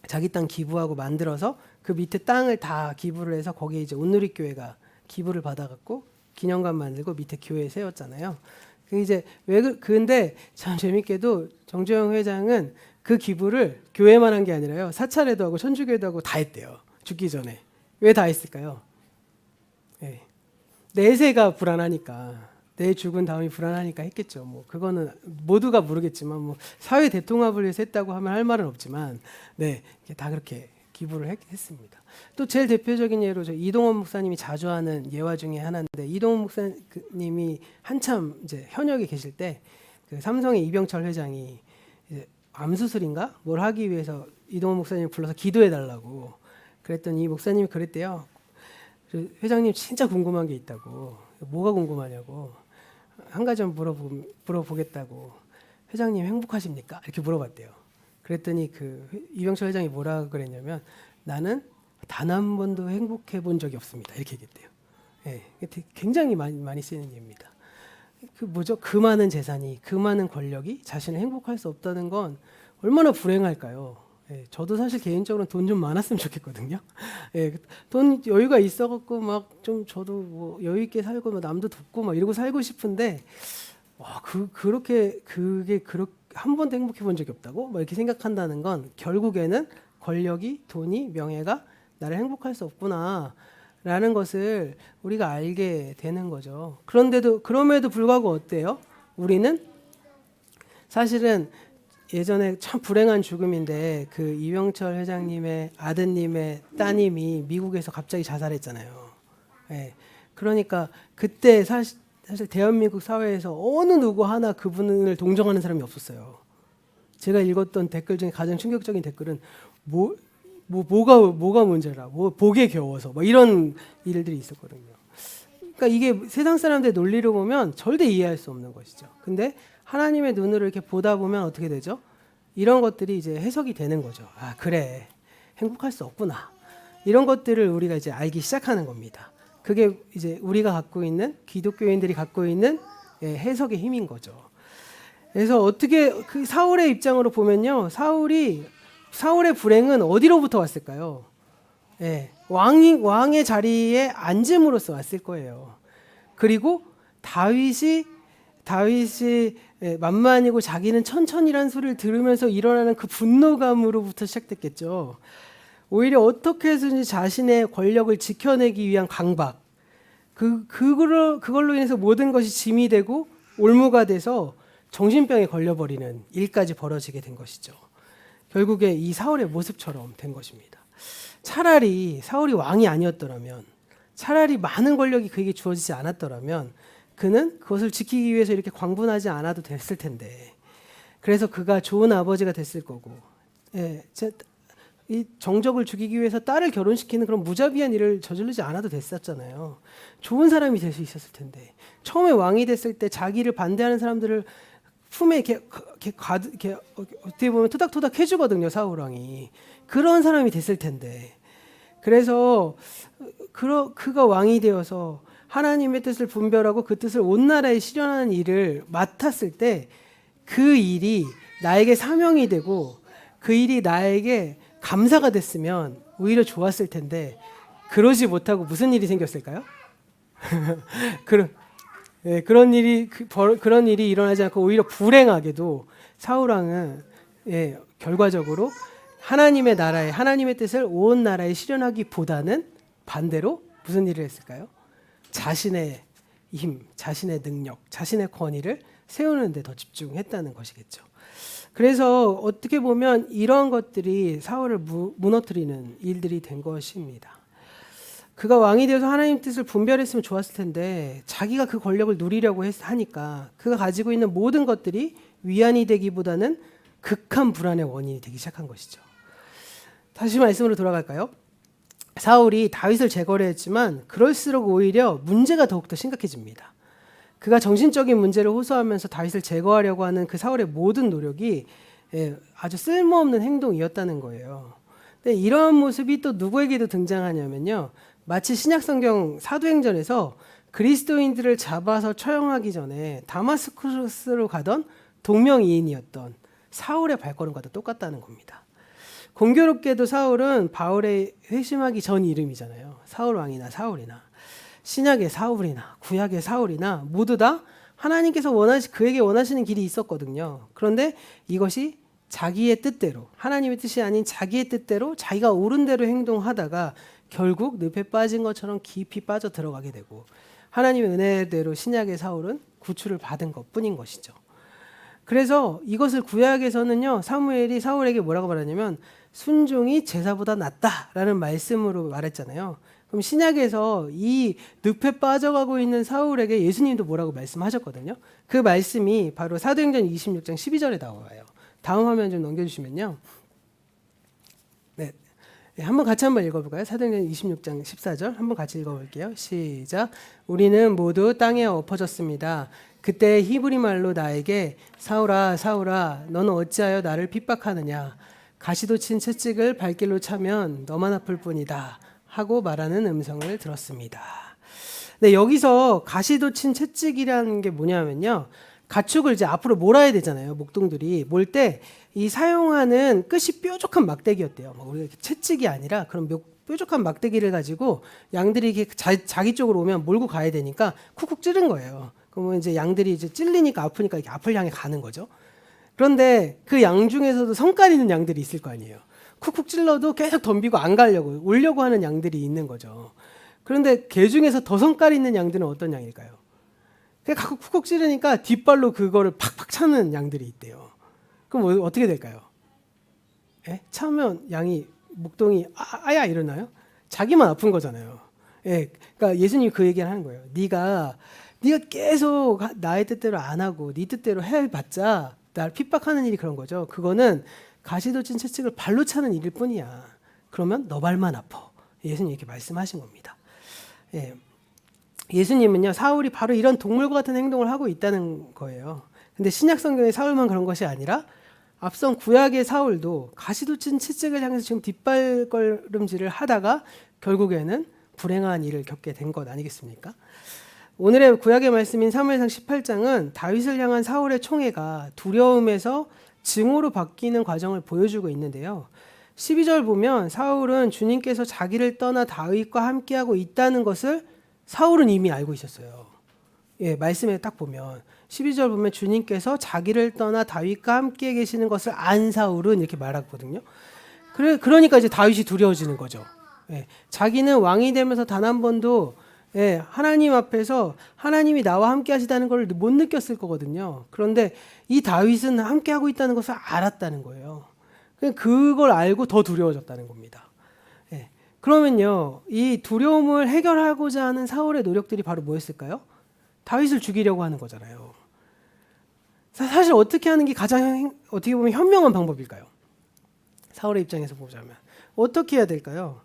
자기 땅 기부하고 만들어서 그 밑에 땅을 다 기부를 해서 거기에 이제 온누리교회가 기부를 받아갖고 기념관 만들고 밑에 교회 세웠잖아요. 근데 참 재밌게도 정주영 회장은 그 기부를 교회만 한 게 아니라요. 사찰에도 하고 천주교회도 하고 다 했대요. 죽기 전에. 왜 다 했을까요? 내세가 불안하니까. 내 죽은 다음이 불안하니까 했겠죠. 그거는 모두가 모르겠지만 사회 대통합을 위해서 했다고 하면 할 말은 없지만 다 그렇게 기부를 했습니다. 또 제일 대표적인 예로 이동원 목사님이 자주 하는 예화 중에 하나인데 이동원 목사님이 한참 이제 현역에 계실 때 그 삼성의 이병철 회장이 이제 암 수술인가 뭘 하기 위해서 이동원 목사님을 불러서 기도해 달라고 그랬더니 이 목사님이 그랬대요. 회장님 진짜 궁금한 게 있다고. 뭐가 궁금하냐고. 한 가지만 물어보겠다고. 회장님 행복하십니까? 이렇게 물어봤대요. 그랬더니 그 이병철 회장이 뭐라 그랬냐면 나는 단 한 번도 행복해 본 적이 없습니다. 이렇게 얘기했대요. 예, 굉장히 많이 쓰이는 예입니다. 그 뭐죠? 그 많은 재산이, 그 많은 권력이 자신을 행복할 수 없다는 건 얼마나 불행할까요? 예, 저도 사실 개인적으로는 돈 좀 많았으면 좋겠거든요. 예, 돈 여유가 있어갖고 막 좀 저도 뭐 여유 있게 살고 막 남도 돕고 막 이러고 살고 싶은데 와, 그렇게 한 번도 행복해 본 적이 없다고? 막 이렇게 생각한다는 건 결국에는 권력이, 돈이, 명예가 나를 행복할 수 없구나라는 것을 우리가 알게 되는 거죠. 그럼에도 불구하고 어때요? 우리는 사실은 예전에 참 불행한 죽음인데 그 이병철 회장님의 아드님의 따님이 미국에서 갑자기 자살했잖아요. 예. 그러니까 그때 사실 대한민국 사회에서 어느 누구 하나 그분을 동정하는 사람이 없었어요. 제가 읽었던 댓글 중에 가장 충격적인 댓글은 뭐가 문제라, 뭐 복에 겨워서 뭐 이런 일들이 있었거든요. 그러니까 이게 세상 사람들의 논리로 보면 절대 이해할 수 없는 것이죠. 근데 하나님의 눈으로 이렇게 보다 보면 어떻게 되죠? 이런 것들이 이제 해석이 되는 거죠. 아, 그래. 행복할 수 없구나. 이런 것들을 우리가 이제 알기 시작하는 겁니다. 그게 이제 우리가 갖고 있는 기독교인들이 갖고 있는 해석의 힘인 거죠. 그래서 어떻게 그 사울의 입장으로 보면요. 사울의 불행은 어디로부터 왔을까요? 예, 왕의 자리에 앉음으로써 왔을 거예요. 그리고 다윗이 만만이고 자기는 천천히라는 소리를 들으면서 일어나는 그 분노감으로부터 시작됐겠죠. 오히려 어떻게 해서든지 자신의 권력을 지켜내기 위한 강박, 그걸로 인해서 모든 것이 짐이 되고 올무가 돼서 정신병에 걸려버리는 일까지 벌어지게 된 것이죠. 결국에 이 사울의 모습처럼 된 것입니다. 차라리 사울이 왕이 아니었더라면, 차라리 많은 권력이 그에게 주어지지 않았더라면 그는 그것을 지키기 위해서 이렇게 광분하지 않아도 됐을 텐데, 그래서 그가 좋은 아버지가 됐을 거고, 이 정적을 죽이기 위해서 딸을 결혼시키는 그런 무자비한 일을 저지르지 않아도 됐었잖아요. 좋은 사람이 될 수 있었을 텐데, 처음에 왕이 됐을 때 자기를 반대하는 사람들을 품에 이렇게 어떻게 보면 토닥토닥 해주거든요, 사울 왕이. 그런 사람이 됐을 텐데, 그래서 그가 왕이 되어서 하나님의 뜻을 분별하고 그 뜻을 온 나라에 실현하는 일을 맡았을 때 그 일이 나에게 사명이 되고 그 일이 나에게 감사가 됐으면 오히려 좋았을 텐데, 그러지 못하고 무슨 일이 생겼을까요? 그런 일이 일어나지 않고 오히려 불행하게도 사울 왕은 결과적으로 하나님의 나라에, 하나님의 뜻을 온 나라에 실현하기보다는 반대로 무슨 일을 했을까요? 자신의 힘, 자신의 능력, 자신의 권위를 세우는 데 더 집중했다는 것이겠죠. 그래서 어떻게 보면 이러한 것들이 사울을 무너뜨리는 일들이 된 것입니다. 그가 왕이 되어서 하나님 뜻을 분별했으면 좋았을 텐데 자기가 그 권력을 누리려고 하니까 그가 가지고 있는 모든 것들이 위안이 되기보다는 극한 불안의 원인이 되기 시작한 것이죠. 다시 말씀으로 돌아갈까요? 사울이 다윗을 제거를 했지만 그럴수록 오히려 문제가 더욱더 심각해집니다. 그가 정신적인 문제를 호소하면서 다윗을 제거하려고 하는 그 사울의 모든 노력이 아주 쓸모없는 행동이었다는 거예요. 근데 이러한 모습이 또 누구에게도 등장하냐면요, 마치 신약성경 사도행전에서 그리스도인들을 잡아서 처형하기 전에 다마스쿠스로 가던 동명이인이었던 사울의 발걸음과도 똑같다는 겁니다. 공교롭게도 사울은 바울의 회심하기 전 이름이잖아요. 사울 왕이나 사울이나 신약의 사울이나 구약의 사울이나 모두 다 하나님께서 그에게 원하시는 길이 있었거든요. 그런데 이것이 자기의 뜻대로, 하나님의 뜻이 아닌 자기의 뜻대로 자기가 옳은 대로 행동하다가 결국 늪에 빠진 것처럼 깊이 빠져 들어가게 되고, 하나님의 은혜대로 신약의 사울은 구출을 받은 것뿐인 것이죠. 그래서 이것을 구약에서는요, 사무엘이 사울에게 뭐라고 말하냐면 순종이 제사보다 낫다라는 말씀으로 말했잖아요. 그럼 신약에서 이 늪에 빠져가고 있는 사울에게 예수님도 뭐라고 말씀하셨거든요. 그 말씀이 바로 사도행전 26장 12절에 나와요. 다음 화면 좀 넘겨주시면요. 네, 한번 같이 한번 읽어볼까요? 사도행전 26장 14절 한번 같이 읽어볼게요. 시작. 우리는 모두 땅에 엎어졌습니다. 그때 히브리 말로 나에게 사울아 사울아 너는 어찌하여 나를 핍박하느냐 가시도 친 채찍을 발길로 차면 너만 아플 뿐이다 하고 말하는 음성을 들었습니다. 네, 여기서 가시도 친 채찍이라는 게 뭐냐면요. 가축을 이제 앞으로 몰아야 되잖아요. 목동들이 몰 때 이 사용하는 끝이 뾰족한 막대기였대요. 우리가 채찍이 아니라 그런 뾰족한 막대기를 가지고 양들이 이렇게 자기 쪽으로 오면 몰고 가야 되니까 쿡쿡 찌른 거예요. 그러면 이제 양들이 이제 찔리니까 아프니까 이렇게 앞을 향해 가는 거죠. 그런데 그 양 중에서도 성깔 있는 양들이 있을 거 아니에요. 쿡쿡 찔러도 계속 덤비고 안 가려고 오려고 하는 양들이 있는 거죠. 그런데 개 중에서 더 성깔 있는 양들은 어떤 양일까요? 그냥 쿡쿡 찌르니까 뒷발로 그거를 팍팍 차는 양들이 있대요. 그럼 어떻게 될까요? 예? 차면 양이 목동이 아야 이러나요? 자기만 아픈 거잖아요. 예, 그러니까 예수님이 그 얘기를 하는 거예요. 네가 계속 나의 뜻대로 안 하고 네 뜻대로 해봤자 날 핍박하는 일이 그런 거죠. 그거는 가시도 친 채찍을 발로 차는 일일 뿐이야. 그러면 너 발만 아파. 예수님이 이렇게 말씀하신 겁니다. 예. 예수님은요 사울이 바로 이런 동물과 같은 행동을 하고 있다는 거예요. 근데 신약 성경의 사울만 그런 것이 아니라 앞선 구약의 사울도 가시도 친 채찍을 향해서 지금 뒷발걸음질을 하다가 결국에는 불행한 일을 겪게 된 것 아니겠습니까? 오늘의 구약의 말씀인 사무엘상 18장은 다윗을 향한 사울의 총애가 두려움에서 증오로 바뀌는 과정을 보여주고 있는데요. 12절 보면 사울은 주님께서 자기를 떠나 다윗과 함께하고 있다는 것을 사울은 이미 알고 있었어요. 예, 말씀에 딱 보면 12절 보면 주님께서 자기를 떠나 다윗과 함께 계시는 것을 안 사울은 이렇게 말하거든요. 그러니까 이제 다윗이 두려워지는 거죠. 예, 자기는 왕이 되면서 단 한 번도 예, 하나님 앞에서 하나님이 나와 함께 하시다는 걸 못 느꼈을 거거든요. 그런데 이 다윗은 함께 하고 있다는 것을 알았다는 거예요. 그걸 알고 더 두려워졌다는 겁니다. 예, 그러면요, 이 두려움을 해결하고자 하는 사울의 노력들이 바로 뭐였을까요? 다윗을 죽이려고 하는 거잖아요. 사실 어떻게 하는 게 가장 어떻게 보면 현명한 방법일까요? 사울의 입장에서 보자면 어떻게 해야 될까요?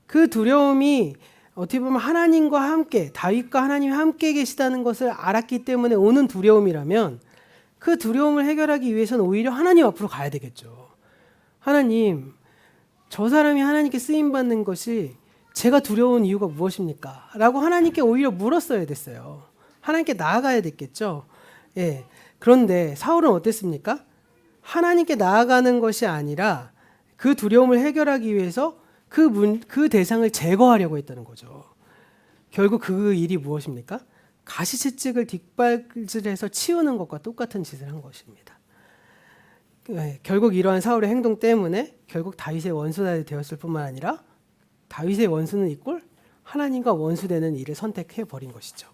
그 두려움이 어떻게 보면 하나님과 함께 다윗과 하나님이 함께 계시다는 것을 알았기 때문에 오는 두려움이라면 그 두려움을 해결하기 위해서는 오히려 하나님 앞으로 가야 되겠죠. 하나님, 저 사람이 하나님께 쓰임받는 것이 제가 두려운 이유가 무엇입니까? 라고 하나님께 오히려 물었어야 됐어요. 하나님께 나아가야 됐겠죠. 예. 그런데 사울은 어땠습니까? 하나님께 나아가는 것이 아니라 그 두려움을 해결하기 위해서 그 대상을 제거하려고 했다는 거죠. 결국 그 일이 무엇입니까? 가시채찍을 뒷발질해서 치우는 것과 똑같은 짓을 한 것입니다. 네, 결국 이러한 사울의 행동 때문에 결국 다윗의 원수가 되었을 뿐만 아니라 다윗의 원수는 이꼴 하나님과 원수되는 일을 선택해 버린 것이죠.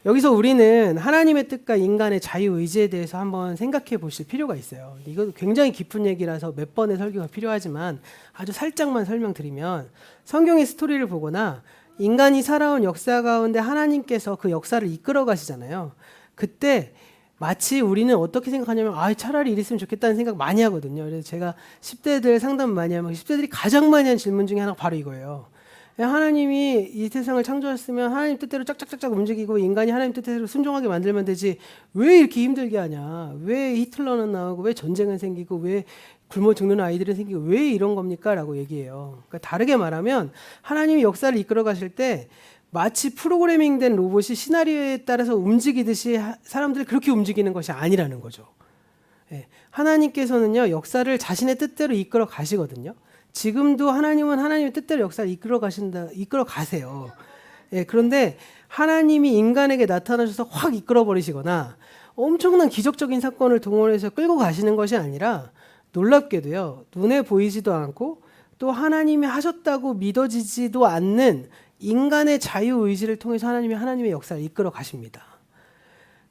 여기서 우리는 하나님의 뜻과 인간의 자유의지에 대해서 한번 생각해 보실 필요가 있어요. 이거 굉장히 깊은 얘기라서 몇 번의 설교가 필요하지만 아주 살짝만 설명드리면 성경의 스토리를 보거나 인간이 살아온 역사 가운데 하나님께서 그 역사를 이끌어 가시잖아요. 그때 마치 우리는 어떻게 생각하냐면 차라리 이랬으면 좋겠다는 생각 많이 하거든요. 그래서 제가 10대들 상담 많이 하면 10대들이 가장 많이 하는 질문 중에 하나가 바로 이거예요. 하나님이 이 세상을 창조했으면 하나님 뜻대로 짝짝짝짝 움직이고 인간이 하나님 뜻대로 순종하게 만들면 되지 왜 이렇게 힘들게 하냐, 왜 히틀러는 나오고 왜 전쟁은 생기고 왜 굶어 죽는 아이들은 생기고 왜 이런 겁니까? 라고 얘기해요. 그러니까 다르게 말하면 하나님이 역사를 이끌어 가실 때 마치 프로그래밍된 로봇이 시나리오에 따라서 움직이듯이 사람들이 그렇게 움직이는 것이 아니라는 거죠. 예, 하나님께서는요 역사를 자신의 뜻대로 이끌어 가시거든요. 지금도 하나님은 하나님의 뜻대로 역사를 이끌어 가세요. 예, 그런데 하나님이 인간에게 나타나셔서 확 이끌어 버리시거나 엄청난 기적적인 사건을 동원해서 끌고 가시는 것이 아니라 놀랍게도요 눈에 보이지도 않고 또 하나님이 하셨다고 믿어지지도 않는 인간의 자유의지를 통해서 하나님이 하나님의 역사를 이끌어 가십니다.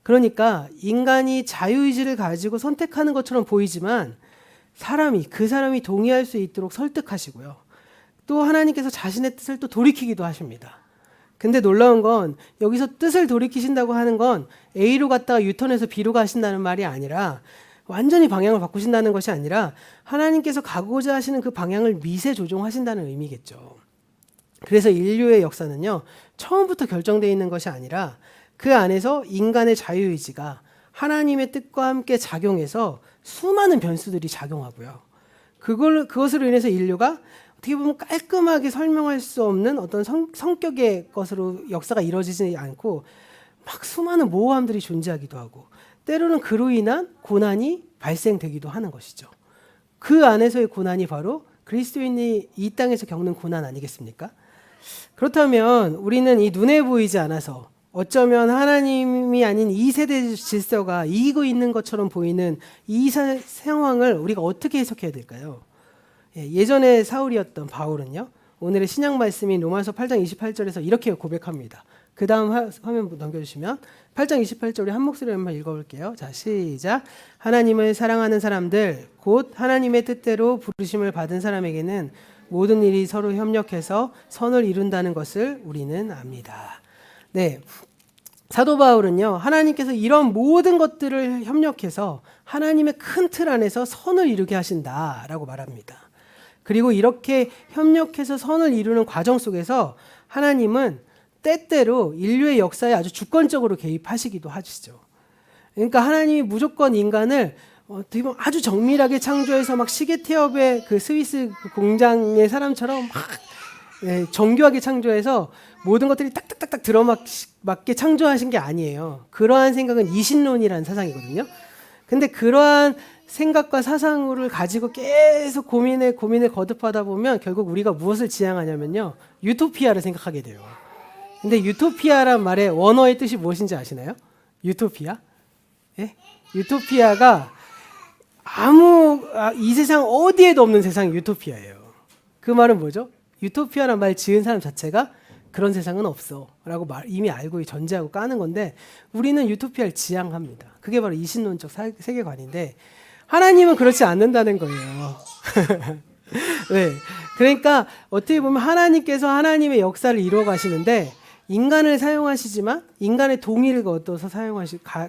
그러니까 인간이 자유의지를 가지고 선택하는 것처럼 보이지만 그 사람이 동의할 수 있도록 설득하시고요. 또 하나님께서 자신의 뜻을 또 돌이키기도 하십니다. 근데 놀라운 건 여기서 뜻을 돌이키신다고 하는 건 A로 갔다가 유턴해서 B로 가신다는 말이 아니라 완전히 방향을 바꾸신다는 것이 아니라 하나님께서 가고자 하시는 그 방향을 미세 조종하신다는 의미겠죠. 그래서 인류의 역사는요, 처음부터 결정되어 있는 것이 아니라 그 안에서 인간의 자유의지가 하나님의 뜻과 함께 작용해서 수많은 변수들이 작용하고요. 그것으로 인해서 인류가 어떻게 보면 깔끔하게 설명할 수 없는 어떤 성격의 것으로 역사가 이루어지지 않고 막 수많은 모호함들이 존재하기도 하고 때로는 그로 인한 고난이 발생되기도 하는 것이죠. 그 안에서의 고난이 바로 그리스도인이 이 땅에서 겪는 고난 아니겠습니까? 그렇다면 우리는 이 눈에 보이지 않아서 어쩌면 하나님이 아닌 이 세대 질서가 이기고 있는 것처럼 보이는 이 상황을 우리가 어떻게 해석해야 될까요? 예전에 사울이었던 바울은요, 오늘의 신약 말씀인 로마서 8장 28절에서 이렇게 고백합니다. 그 다음 화면 넘겨주시면 8장 28절 우리 한 목소리로 한번 읽어볼게요. 자, 시작. 하나님을 사랑하는 사람들, 곧 하나님의 뜻대로 부르심을 받은 사람에게는 모든 일이 서로 협력해서 선을 이룬다는 것을 우리는 압니다. 네, 사도 바울은요, 하나님께서 이런 모든 것들을 협력해서 하나님의 큰 틀 안에서 선을 이루게 하신다라고 말합니다. 그리고 이렇게 협력해서 선을 이루는 과정 속에서 하나님은 때때로 인류의 역사에 아주 주권적으로 개입하시기도 하시죠. 그러니까 하나님이 무조건 인간을 어떻게 보면 아주 정밀하게 창조해서 막 시계 태엽의 그 스위스 공장의 사람처럼 막 정교하게 창조해서 모든 것들이 딱딱딱딱 들어맞게 창조하신 게 아니에요. 그러한 생각은 이신론이라는 사상이거든요. 근데 그러한 생각과 사상을 가지고 계속 고민을 거듭하다 보면 결국 우리가 무엇을 지향하냐면요, 유토피아를 생각하게 돼요. 근데 유토피아란 말의 원어의 뜻이 무엇인지 아시나요? 유토피아? 예? 유토피아가 이 세상 어디에도 없는 세상이 유토피아예요. 그 말은 뭐죠? 유토피아란 말 지은 사람 자체가 그런 세상은 없어 라고 이미 알고 전제하고 까는 건데 우리는 유토피아를 지향합니다. 그게 바로 이신론적 세계관인데 하나님은 그렇지 않는다는 거예요. 네. 그러니까 어떻게 보면 하나님께서 하나님의 역사를 이루어 가시는데 인간을 사용하시지만 인간의 동의를 얻어서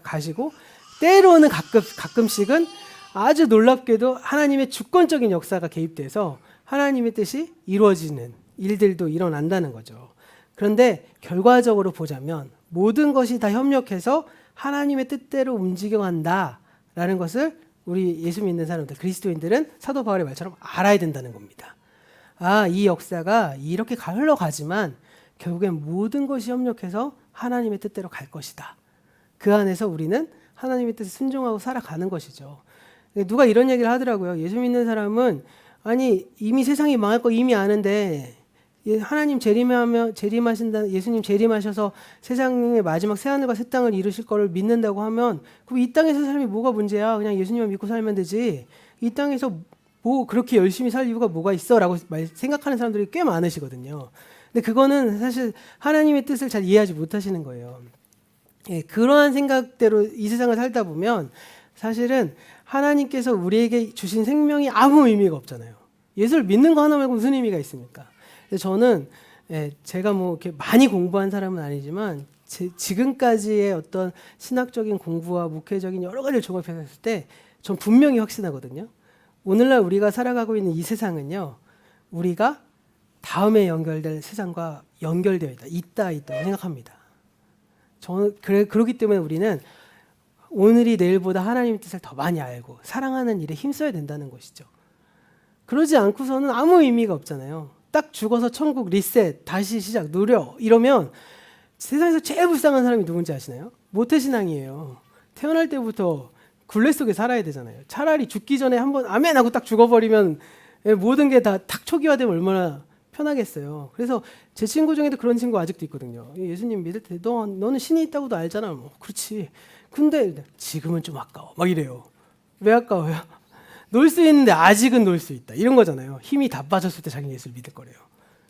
가시고 때로는 가끔씩은 아주 놀랍게도 하나님의 주권적인 역사가 개입돼서 하나님의 뜻이 이루어지는 일들도 일어난다는 거죠. 그런데 결과적으로 보자면 모든 것이 다 협력해서 하나님의 뜻대로 움직여간다라는 것을 우리 예수 믿는 사람들, 그리스도인들은 사도 바울의 말처럼 알아야 된다는 겁니다. 이 역사가 이렇게 흘러가지만 결국엔 모든 것이 협력해서 하나님의 뜻대로 갈 것이다. 그 안에서 우리는 하나님의 뜻에 순종하고 살아가는 것이죠. 누가 이런 얘기를 하더라고요. 예수 믿는 사람은 이미 세상이 망할 거 이미 아는데 하나님 재림하신다, 예수님 재림하셔서 세상의 마지막 새하늘과 새 땅을 이루실 거를 믿는다고 하면 그럼 이 땅에서 삶이 뭐가 문제야? 그냥 예수님을 믿고 살면 되지. 이 땅에서 뭐 그렇게 열심히 살 이유가 뭐가 있어? 라고 생각하는 사람들이 꽤 많으시거든요. 근데 그거는 사실 하나님의 뜻을 잘 이해하지 못하시는 거예요. 그러한 생각대로 이 세상을 살다 보면 사실은 하나님께서 우리에게 주신 생명이 아무 의미가 없잖아요. 예수를 믿는 거 하나 말고 무슨 의미가 있습니까? 저는 제가 뭐 이렇게 많이 공부한 사람은 아니지만 지금까지의 어떤 신학적인 공부와 목회적인 여러 가지를 종합했을 때 전 분명히 확신하거든요. 오늘날 우리가 살아가고 있는 이 세상은요, 우리가 다음에 연결될 세상과 연결되어 있다고 생각합니다. 저는 그렇기 때문에 우리는 오늘이 내일보다 하나님의 뜻을 더 많이 알고 사랑하는 일에 힘써야 된다는 것이죠. 그러지 않고서는 아무 의미가 없잖아요. 딱 죽어서 천국 리셋, 다시 시작, 누려 이러면 세상에서 제일 불쌍한 사람이 누군지 아시나요? 모태신앙이에요. 태어날 때부터 굴레 속에 살아야 되잖아요. 차라리 죽기 전에 한번 아멘 하고 딱 죽어버리면 모든 게 다 탁 초기화되면 얼마나 편하겠어요. 그래서 제 친구 중에도 그런 친구 아직도 있거든요. 예수님 믿을 때 너는 신이 있다고도 알잖아. 뭐 그렇지. 근데 지금은 좀 아까워. 막 이래요. 왜 아까워요? 놀 수 있는데 아직은 놀 수 있다. 이런 거잖아요. 힘이 다 빠졌을 때 자기는 예수를 믿을 거래요.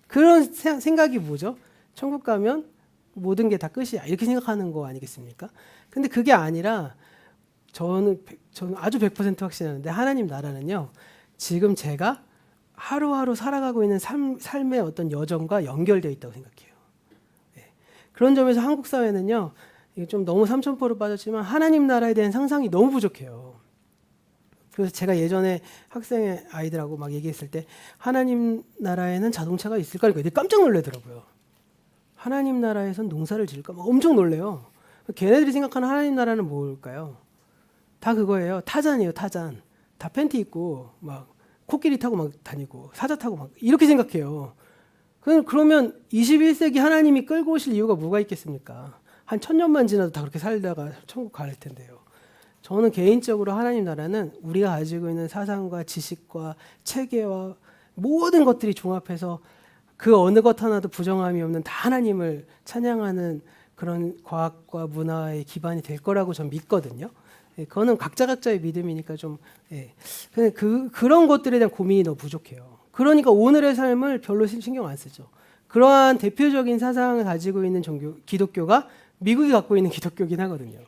그런 생각이 뭐죠? 천국 가면 모든 게 다 끝이야. 이렇게 생각하는 거 아니겠습니까? 근데 그게 아니라 저는 아주 100% 확신하는데 하나님 나라는요. 지금 제가 하루하루 살아가고 있는 삶의 어떤 여정과 연결되어 있다고 생각해요. 네. 그런 점에서 한국 사회는요. 이게 좀 너무 삼천포로 빠졌지만 하나님 나라에 대한 상상이 너무 부족해요. 그래서 제가 예전에 학생의 아이들하고 막 얘기했을 때 하나님 나라에는 자동차가 있을까? 그러니까 깜짝 놀라더라고요. 하나님 나라에선 농사를 지을까? 막 엄청 놀래요. 걔네들이 생각하는 하나님 나라는 뭘까요? 다 그거예요. 타잔이에요. 타잔. 다 팬티 입고 막 코끼리 타고 막 다니고 사자 타고 막 이렇게 생각해요. 그러면 21세기 하나님이 끌고 오실 이유가 뭐가 있겠습니까? 한 1000년만 지나도 다 그렇게 살다가 천국 갈 텐데요. 저는 개인적으로 하나님 나라는 우리가 가지고 있는 사상과 지식과 체계와 모든 것들이 종합해서 그 어느 것 하나도 부정함이 없는 다 하나님을 찬양하는 그런 과학과 문화의 기반이 될 거라고 전 믿거든요. 예, 그거는 각자의 믿음이니까 좀 예. 그런 것들에 대한 고민이 너무 부족해요. 그러니까 오늘의 삶을 별로 신경 안 쓰죠. 그러한 대표적인 사상을 가지고 있는 종교 기독교가 미국이 갖고 있는 기독교긴 하거든요.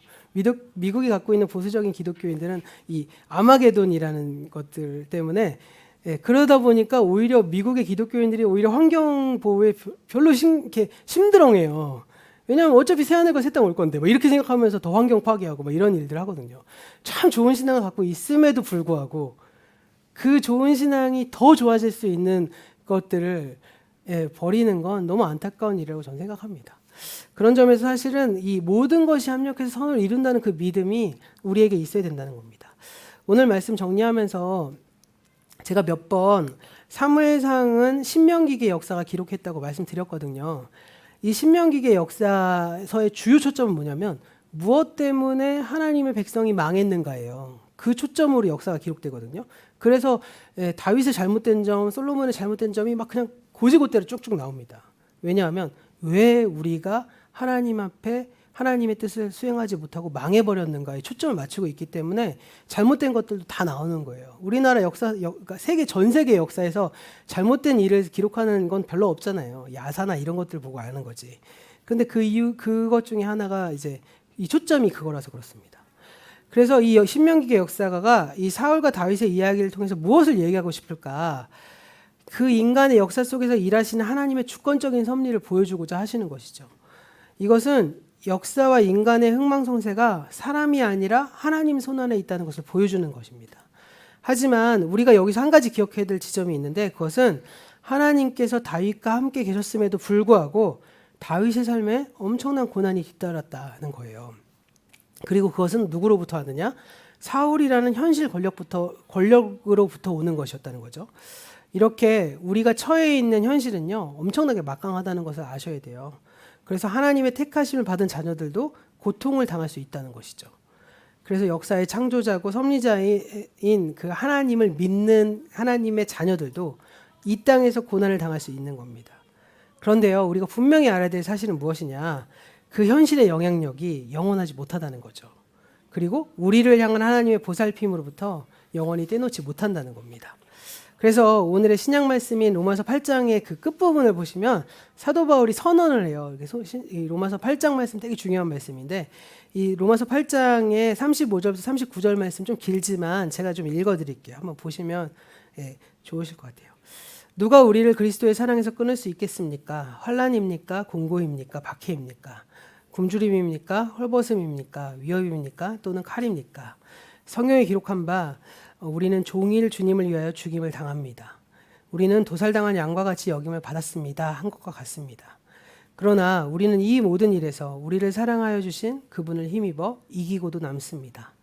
미국이 갖고 있는 보수적인 기독교인들은 이 아마게돈이라는 것들 때문에 예, 그러다 보니까 오히려 미국의 기독교인들이 오히려 환경 보호에 별로 이렇게 심드렁해요. 왜냐하면 어차피 새하늘과 새 땅 올 건데 뭐 이렇게 생각하면서 더 환경 파괴하고 뭐 이런 일들 하거든요. 참 좋은 신앙을 갖고 있음에도 불구하고 그 좋은 신앙이 더 좋아질 수 있는 것들을 예, 버리는 건 너무 안타까운 일이라고 저는 생각합니다. 그런 점에서 사실은 이 모든 것이 합력해서 선을 이룬다는 그 믿음이 우리에게 있어야 된다는 겁니다. 오늘 말씀 정리하면서 제가 몇 번 사무엘상은 신명기의 역사가 기록했다고 말씀드렸거든요. 이 신명기의 역사서의 주요 초점은 뭐냐면 무엇 때문에 하나님의 백성이 망했는가예요. 그 초점으로 역사가 기록되거든요. 그래서 다윗의 잘못된 점, 솔로몬의 잘못된 점이 막 그냥 고지고대로 쭉쭉 나옵니다. 왜냐하면 왜 우리가 하나님 앞에 하나님의 뜻을 수행하지 못하고 망해버렸는가에 초점을 맞추고 있기 때문에 잘못된 것들도 다 나오는 거예요. 우리나라 그러니까 전 세계 역사에서 잘못된 일을 기록하는 건 별로 없잖아요. 야사나 이런 것들 보고 아는 거지. 근데 그것 중에 하나가 이제 이 초점이 그거라서 그렇습니다. 그래서 이 신명기의 역사가가 이 사울과 다윗의 이야기를 통해서 무엇을 얘기하고 싶을까? 그 인간의 역사 속에서 일하시는 하나님의 주권적인 섭리를 보여주고자 하시는 것이죠. 이것은 역사와 인간의 흥망성쇠가 사람이 아니라 하나님 손안에 있다는 것을 보여주는 것입니다. 하지만 우리가 여기서 한 가지 기억해야 될 지점이 있는데 그것은 하나님께서 다윗과 함께 계셨음에도 불구하고 다윗의 삶에 엄청난 고난이 뒤따랐다는 거예요. 그리고 그것은 누구로부터 하느냐? 사울이라는 현실 권력으로부터 오는 것이었다는 거죠. 이렇게 우리가 처해 있는 현실은요, 엄청나게 막강하다는 것을 아셔야 돼요. 그래서 하나님의 택하심을 받은 자녀들도 고통을 당할 수 있다는 것이죠. 그래서 역사의 창조자고 섭리자인 그 하나님을 믿는 하나님의 자녀들도 이 땅에서 고난을 당할 수 있는 겁니다. 그런데요, 우리가 분명히 알아야 될 사실은 무엇이냐? 그 현실의 영향력이 영원하지 못하다는 거죠. 그리고 우리를 향한 하나님의 보살핌으로부터 영원히 떼놓지 못한다는 겁니다. 그래서 오늘의 신약 말씀인 로마서 8장의 그 끝부분을 보시면 사도 바울이 선언을 해요. 이 로마서 8장 말씀 되게 중요한 말씀인데 이 로마서 8장의 35절부터 39절 말씀 좀 길지만 제가 좀 읽어드릴게요. 한번 보시면 좋으실 것 같아요. 누가 우리를 그리스도의 사랑에서 끊을 수 있겠습니까? 환난입니까? 공고입니까? 박해입니까? 굶주림입니까? 헐벗음입니까? 위협입니까? 또는 칼입니까? 성경에 기록한 바 우리는 종일 주님을 위하여 죽임을 당합니다. 우리는 도살당한 양과 같이 여김을 받았습니다. 한 것과 같습니다. 그러나 우리는 이 모든 일에서 우리를 사랑하여 주신 그분을 힘입어 이기고도 남습니다.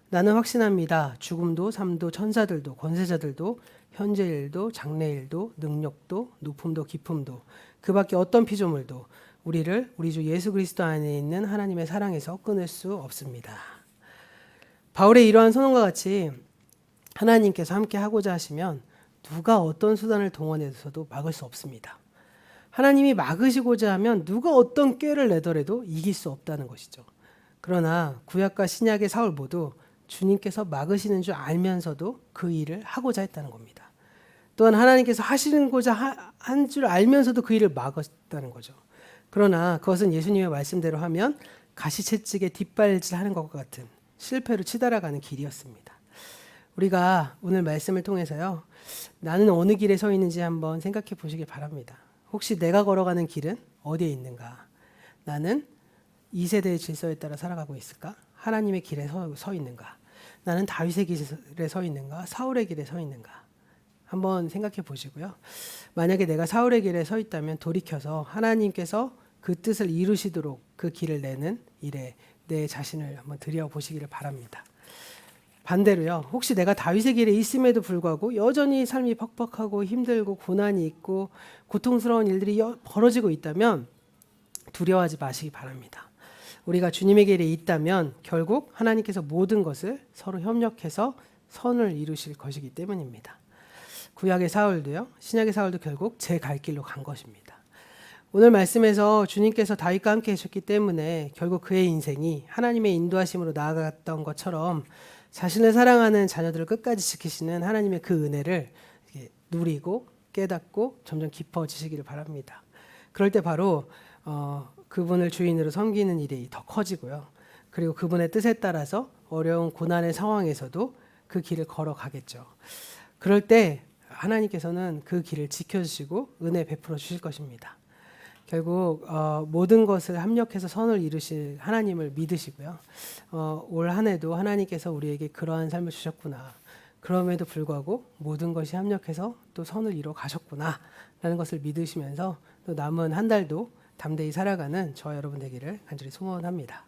나는 확신합니다. 죽음도 삶도 천사들도 권세자들도 현재일도 장래일도 능력도 높음도 깊음도 그 밖에 어떤 피조물도 우리를 우리 주 예수 그리스도 안에 있는 하나님의 사랑에서 끊을 수 없습니다. 바울의 이러한 선언과 같이 하나님께서 함께 하고자 하시면 누가 어떤 수단을 동원해서도 막을 수 없습니다. 하나님이 막으시고자 하면 누가 어떤 꾀를 내더라도 이길 수 없다는 것이죠. 그러나 구약과 신약의 사울 모두 주님께서 막으시는 줄 알면서도 그 일을 하고자 했다는 겁니다. 또한 하나님께서 하시는고자 한 줄 알면서도 그 일을 막았다는 거죠. 그러나 그것은 예수님의 말씀대로 하면 가시채찍에 뒷발질하는 것과 같은 실패로 치달아가는 길이었습니다. 우리가 오늘 말씀을 통해서요, 나는 어느 길에 서 있는지 한번 생각해 보시길 바랍니다. 혹시 내가 걸어가는 길은 어디에 있는가? 나는 이 세대의 질서에 따라 살아가고 있을까? 하나님의 길에 서 있는가? 나는 다윗의 길에 서 있는가? 사울의 길에 서 있는가? 한번 생각해 보시고요. 만약에 내가 사울의 길에 서 있다면 돌이켜서 하나님께서 그 뜻을 이루시도록 그 길을 내는 일에 내 자신을 한번 들여보시기를 바랍니다. 반대로요. 혹시 내가 다윗의 길에 있음에도 불구하고 여전히 삶이 퍽퍽하고 힘들고 고난이 있고 고통스러운 일들이 벌어지고 있다면 두려워하지 마시기 바랍니다. 우리가 주님의 길에 있다면 결국 하나님께서 모든 것을 서로 협력해서 선을 이루실 것이기 때문입니다. 구약의 사울도요, 신약의 사울도 결국 제 갈 길로 간 것입니다. 오늘 말씀에서 주님께서 다윗과 함께 하셨기 때문에 결국 그의 인생이 하나님의 인도하심으로 나아갔던 것처럼 자신을 사랑하는 자녀들을 끝까지 지키시는 하나님의 그 은혜를 누리고 깨닫고 점점 깊어지시기를 바랍니다. 그럴 때 바로 그분을 주인으로 섬기는 일이 더 커지고요. 그리고 그분의 뜻에 따라서 어려운 고난의 상황에서도 그 길을 걸어가겠죠. 그럴 때 하나님께서는 그 길을 지켜주시고 은혜 베풀어 주실 것입니다. 결국 모든 것을 합력해서 선을 이루실 하나님을 믿으시고요. 올 한 해도 하나님께서 우리에게 그러한 삶을 주셨구나. 그럼에도 불구하고 모든 것이 합력해서 또 선을 이루어 가셨구나 라는 것을 믿으시면서 또 남은 한 달도 담대히 살아가는 저와 여러분 되기를 간절히 소원합니다.